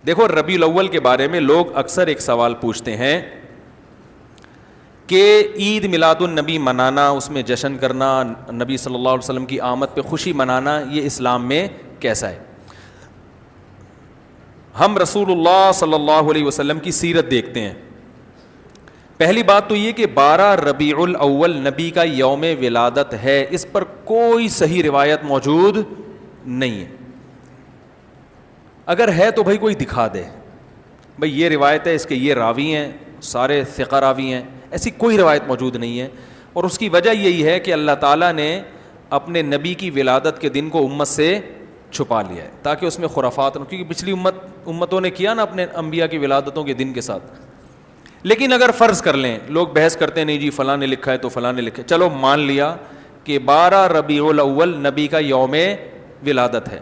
دیکھو ربیع الاول کے بارے میں لوگ اکثر ایک سوال پوچھتے ہیں کہ عید میلاد النبی منانا، اس میں جشن کرنا، نبی صلی اللہ علیہ وسلم کی آمد پہ خوشی منانا، یہ اسلام میں کیسا ہے؟ ہم رسول اللہ صلی اللہ علیہ وسلم کی سیرت دیکھتے ہیں. پہلی بات تو یہ کہ 12 ربیع الاول نبی کا یوم ولادت ہے، اس پر کوئی صحیح روایت موجود نہیں ہے. اگر ہے تو بھائی کوئی دکھا دے، بھائی یہ روایت ہے، اس کے یہ راوی ہیں، سارے ثقہ راوی ہیں. ایسی کوئی روایت موجود نہیں ہے، اور اس کی وجہ یہی ہے کہ اللہ تعالیٰ نے اپنے نبی کی ولادت کے دن کو امت سے چھپا لیا ہے تاکہ اس میں خرافات نہ، کیونکہ پچھلی امتوں نے کیا نا اپنے انبیاء کی ولادتوں کے دن کے ساتھ. لیکن اگر فرض کر لیں، لوگ بحث کرتے ہیں نہیں جی فلاں نے لکھا ہے تو فلاں نے لکھا ہے، چلو مان لیا کہ 12 ربیع الاول نبی کا یوم ولادت ہے،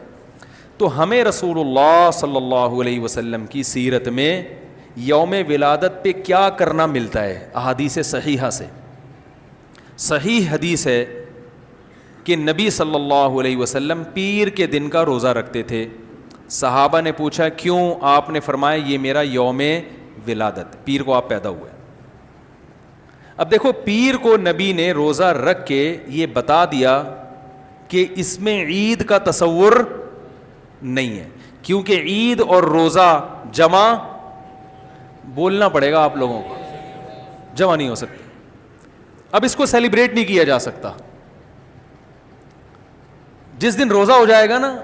تو ہمیں رسول اللہ صلی اللہ علیہ وسلم کی سیرت میں یوم ولادت پہ کیا کرنا ملتا ہے؟ احادیث صحیحہ سے صحیح حدیث ہے کہ نبی صلی اللہ علیہ وسلم پیر کے دن کا روزہ رکھتے تھے. صحابہ نے پوچھا کیوں؟ آپ نے فرمایا یہ میرا یوم ولادت، پیر کو آپ پیدا ہوئے. اب دیکھو پیر کو نبی نے روزہ رکھ کے یہ بتا دیا کہ اس میں عید کا تصور نہیں ہے، کیونکہ عید اور روزہ جمع بولنا پڑے گا آپ لوگوں کو، جمع نہیں ہو سکتے. اب اس کو سیلیبریٹ نہیں کیا جا سکتا. جس دن روزہ ہو جائے گا نا،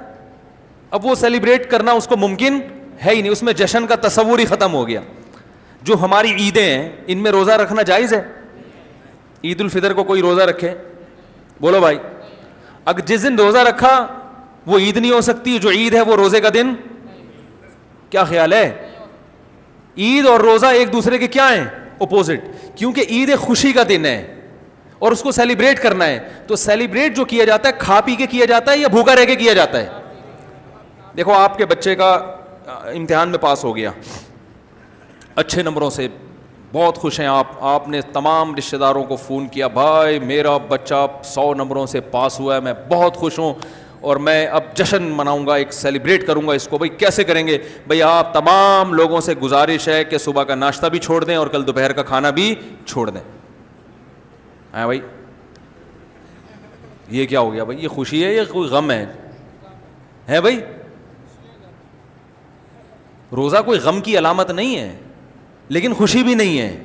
اب وہ سیلیبریٹ کرنا اس کو ممکن ہے ہی نہیں، اس میں جشن کا تصور ہی ختم ہو گیا. جو ہماری عیدیں ہیں ان میں روزہ رکھنا جائز ہے؟ عید الفطر کو کوئی روزہ رکھے؟ بولو بھائی. اگر جس دن روزہ رکھا وہ عید نہیں ہو سکتی، جو عید ہے وہ روزے کا دن. کیا خیال ہے؟ عید اور روزہ ایک دوسرے کے کیا ہیں؟ اپوزٹ. کیونکہ عید ایک خوشی کا دن ہے اور اس کو سیلیبریٹ کرنا ہے، تو سیلیبریٹ جو کیا جاتا ہے کھا پی کے کیا جاتا ہے یا بھوکا رہ کے کیا جاتا ہے؟ دیکھو آپ کے بچے کا امتحان میں پاس ہو گیا اچھے نمبروں سے، بہت خوش ہیں آپ نے تمام رشتہ داروں کو فون کیا، بھائی میرا بچہ 100 نمبروں سے پاس ہوا ہے، میں بہت خوش ہوں اور میں اب جشن مناؤں گا، ایک سیلیبریٹ کروں گا اس کو. بھائی کیسے کریں گے؟ بھائی آپ تمام لوگوں سے گزارش ہے کہ صبح کا ناشتہ بھی چھوڑ دیں اور کل دوپہر کا کھانا بھی چھوڑ دیں. ہاں بھائی یہ کیا ہو گیا بھائی؟ یہ خوشی ہے یا کوئی غم ہے بھائی؟ روزہ کوئی غم کی علامت نہیں ہے لیکن خوشی بھی نہیں ہے.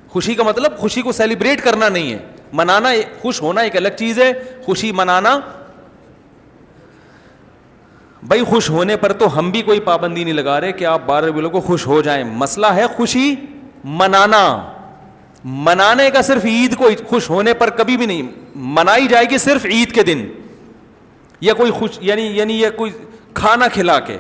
خوشی کا مطلب خوشی کو سیلیبریٹ کرنا نہیں ہے، منانا. خوش ہونا ایک الگ چیز ہے، خوشی منانا. بھائی خوش ہونے پر تو ہم بھی کوئی پابندی نہیں لگا رہے کہ آپ 12 ربیع کو خوش ہو جائیں، مسئلہ ہے خوشی منانا. منانے کا صرف عید کو خوش ہونے پر کبھی بھی نہیں منائی جائے گی، صرف عید کے دن یا کوئی خوش یعنی یہ کوئی کھانا کھلا کے.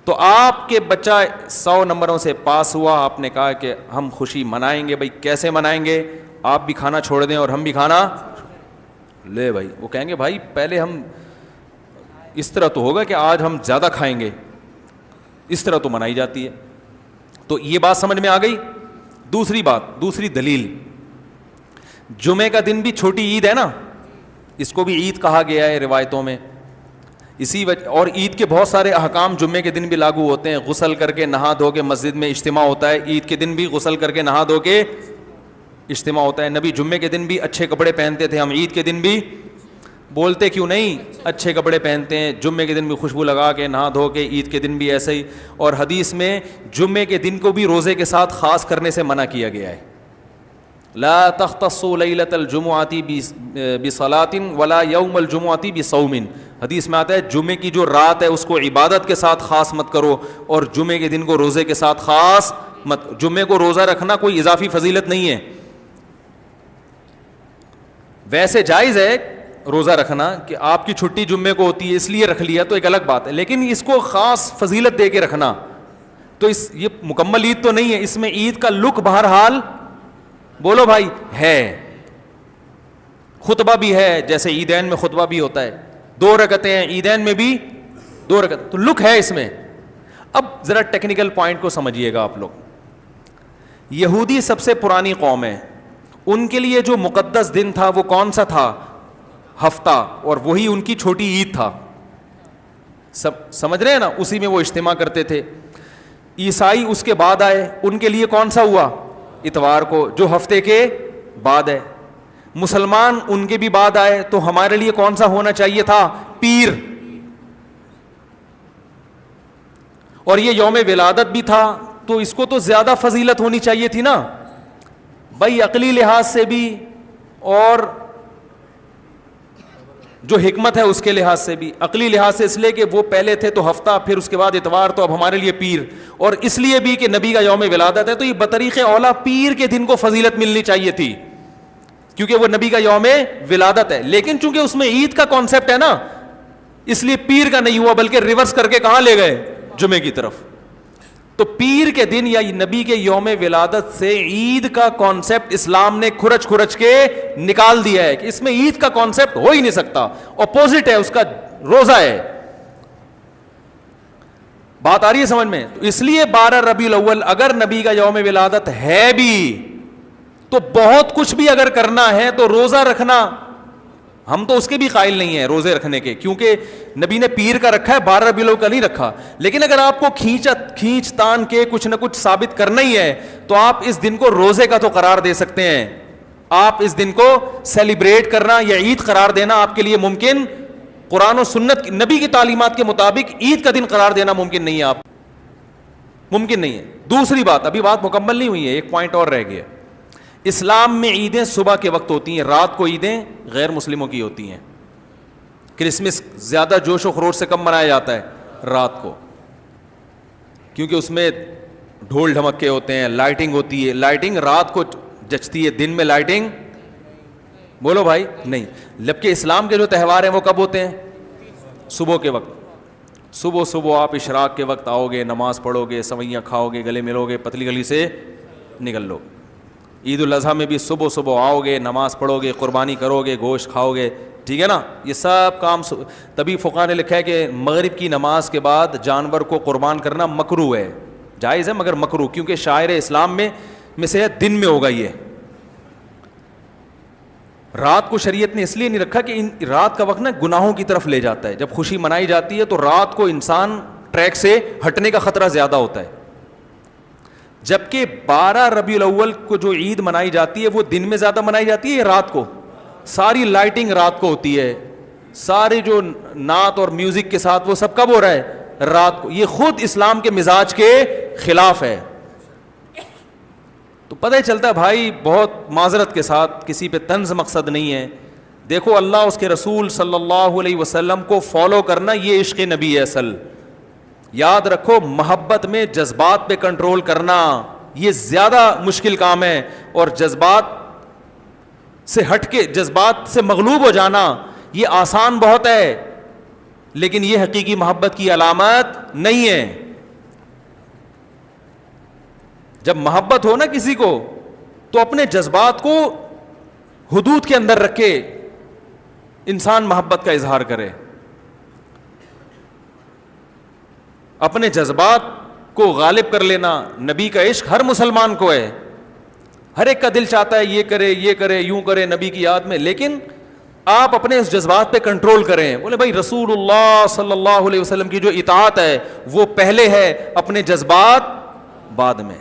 تو آپ کے بچہ 100 نمبروں سے پاس ہوا، آپ نے کہا کہ ہم خوشی منائیں گے. بھائی کیسے منائیں گے؟ آپ بھی کھانا چھوڑ دیں اور ہم بھی کھانا لے. بھائی وہ کہیں گے بھائی پہلے ہم اس طرح تو ہوگا کہ آج ہم زیادہ کھائیں گے، اس طرح تو منائی جاتی ہے. تو یہ بات سمجھ میں آ گئی. دوسری بات، دوسری دلیل، جمعے کا دن بھی چھوٹی عید ہے نا، اس کو بھی عید کہا گیا ہے روایتوں میں. اسی وجہ اور عید کے بہت سارے احکام جمعے کے دن بھی لاگو ہوتے ہیں. غسل کر کے نہا دھو کے مسجد میں اجتماع ہوتا ہے، عید کے دن بھی غسل کر کے نہا دھو کے اجتماع ہوتا ہے. نبی جمعے کے دن بھی اچھے کپڑے پہنتے تھے، ہم عید کے دن بھی بولتے کیوں نہیں اچھے کپڑے پہنتے ہیں، جمعے کے دن بھی خوشبو لگا کے نہا دھو کے، عید کے دن بھی ایسے ہی. اور حدیث میں جمعے کے دن کو بھی روزے کے ساتھ خاص کرنے سے منع کیا گیا ہے. لا تختصوا لیلۃ الجمعۃ بصلاۃ ولا یوم الجمعۃ بصوم. حدیث میں آتا ہے جمعے کی جو رات ہے اس کو عبادت کے ساتھ خاص مت کرو اور جمعے کے دن کو روزے کے ساتھ خاص مت. جمعے کو روزہ رکھنا کوئی اضافی فضیلت نہیں ہے. ویسے جائز ہے روزہ رکھنا کہ آپ کی چھٹی جمعے کو ہوتی ہے اس لیے رکھ لیا تو ایک الگ بات ہے، لیکن اس کو خاص فضیلت دے کے رکھنا تو یہ مکمل عید تو نہیں ہے. اس میں عید کا لک بہرحال بولو بھائی ہے، خطبہ بھی ہے، جیسے عیدین میں خطبہ بھی ہوتا ہے، 2 رکعتیں ہیں عیدین میں بھی 2 رکعت، تو لک ہے اس میں. اب ذرا ٹیکنیکل پوائنٹ کو سمجھیے گا آپ لوگ. یہودی سب سے پرانی قوم ہے، ان کے لیے جو مقدس دن تھا وہ کون سا تھا؟ ہفتہ، اور وہی ان کی چھوٹی عید تھا. سمجھ رہے ہیں نا؟ اسی میں وہ اجتماع کرتے تھے. عیسائی اس کے بعد آئے, ان کے لیے کون سا ہوا؟ اتوار کو, جو ہفتے کے بعد ہے. مسلمان ان کے بھی بعد آئے, تو ہمارے لیے کون سا ہونا چاہیے تھا؟ پیر. اور یہ یوم ولادت بھی تھا, تو اس کو تو زیادہ فضیلت ہونی چاہیے تھی نا بھائی, عقلی لحاظ سے بھی اور جو حکمت ہے اس کے لحاظ سے بھی. عقلی لحاظ سے اس لیے کہ وہ پہلے تھے تو ہفتہ, پھر اس کے بعد اتوار, تو اب ہمارے لیے پیر. اور اس لیے بھی کہ نبی کا یوم ولادت ہے, تو یہ بطریق اولا پیر کے دن کو فضیلت ملنی چاہیے تھی, کیونکہ وہ نبی کا یوم ولادت ہے. لیکن چونکہ اس میں عید کا کانسیپٹ ہے نا, اس لیے پیر کا نہیں ہوا, بلکہ ریورس کر کے کہاں لے گئے؟ جمعے کی طرف. تو پیر کے دن یا نبی کے یوم ولادت سے عید کا کانسیپٹ اسلام نے کھرچ کھرچ کے نکال دیا ہے کہ اس میں عید کا کانسیپٹ ہو ہی نہیں سکتا, اپوزٹ ہے اس کا, روزہ ہے. بات آ رہی ہے سمجھ میں؟ تو اس لیے 12 ربیع الاول اگر نبی کا یوم ولادت ہے بھی, تو بہت کچھ بھی اگر کرنا ہے تو روزہ رکھنا, ہم تو اس کے بھی قائل نہیں ہیں روزے رکھنے کے, کیونکہ نبی نے پیر کا رکھا ہے, 12 ربیع الاول کا نہیں رکھا. لیکن اگر آپ کو کھینچ تان کے کچھ نہ کچھ ثابت کرنا ہی ہے, تو آپ اس دن کو روزے کا تو قرار دے سکتے ہیں. آپ اس دن کو سیلیبریٹ کرنا یا عید قرار دینا آپ کے لیے ممکن, قرآن و سنت نبی کی تعلیمات کے مطابق عید کا دن قرار دینا ممکن نہیں ہے, آپ ممکن نہیں ہے. دوسری بات, ابھی بات مکمل نہیں ہوئی ہے, ایک پوائنٹ اور رہ گیا. اسلام میں عیدیں صبح کے وقت ہوتی ہیں, رات کو عیدیں غیر مسلموں کی ہوتی ہیں. کرسمس زیادہ جوش و خروش سے کم منایا جاتا ہے رات کو, کیونکہ اس میں ڈھول ڈھمکے ہوتے ہیں, لائٹنگ ہوتی ہے. لائٹنگ رات کو جچتی ہے, دن میں لائٹنگ بولو بھائی نہیں. جبکہ اسلام کے جو تہوار ہیں وہ کب ہوتے ہیں؟ صبح کے وقت. صبح آپ اشراق کے وقت آؤ گے, نماز پڑھو گے, سوئیاں کھاؤ گے, گلے ملو گے, پتلی گلی سے نکل لو. عید الاضحیٰ میں بھی صبح آؤ گے, نماز پڑھو گے, قربانی کرو گے, گوشت کھاؤ گے, ٹھیک ہے نا. یہ سب کام تبھی فقہاء نے لکھا ہے کہ مغرب کی نماز کے بعد جانور کو قربان کرنا مکروہ ہے, جائز ہے مگر مکروہ, کیونکہ شاعر اسلام میں سے دن میں ہوگا. یہ رات کو شریعت نے اس لیے نہیں رکھا کہ رات کا وقت نا گناہوں کی طرف لے جاتا ہے. جب خوشی منائی جاتی ہے تو رات کو انسان ٹریک سے ہٹنے کا خطرہ زیادہ ہوتا ہے. جبکہ 12 ربیع الاول کو جو عید منائی جاتی ہے وہ دن میں زیادہ منائی جاتی ہے, رات کو. ساری لائٹنگ رات کو ہوتی ہے, سارے جو نعت اور میوزک کے ساتھ وہ سب کب ہو رہا ہے؟ رات کو. یہ خود اسلام کے مزاج کے خلاف ہے. تو پتہ ہی چلتا ہے بھائی, بہت معذرت کے ساتھ, کسی پہ طنز مقصد نہیں ہے. دیکھو اللہ اس کے رسول صلی اللہ علیہ وسلم کو فالو کرنا یہ عشق نبی ہے اصل. یاد رکھو, محبت میں جذبات پہ کنٹرول کرنا یہ زیادہ مشکل کام ہے, اور جذبات سے ہٹ کے, جذبات سے مغلوب ہو جانا یہ آسان بہت ہے, لیکن یہ حقیقی محبت کی علامت نہیں ہے. جب محبت ہو نا کسی کو, تو اپنے جذبات کو حدود کے اندر رکھ کے انسان محبت کا اظہار کرے. اپنے جذبات کو غالب کر لینا. نبی کا عشق ہر مسلمان کو ہے, ہر ایک کا دل چاہتا ہے یہ کرے یوں کرے نبی کی یاد میں, لیکن آپ اپنے اس جذبات پہ کنٹرول کریں. بولے بھائی رسول اللہ صلی اللہ علیہ وسلم کی جو اطاعت ہے وہ پہلے ہے, اپنے جذبات بعد میں.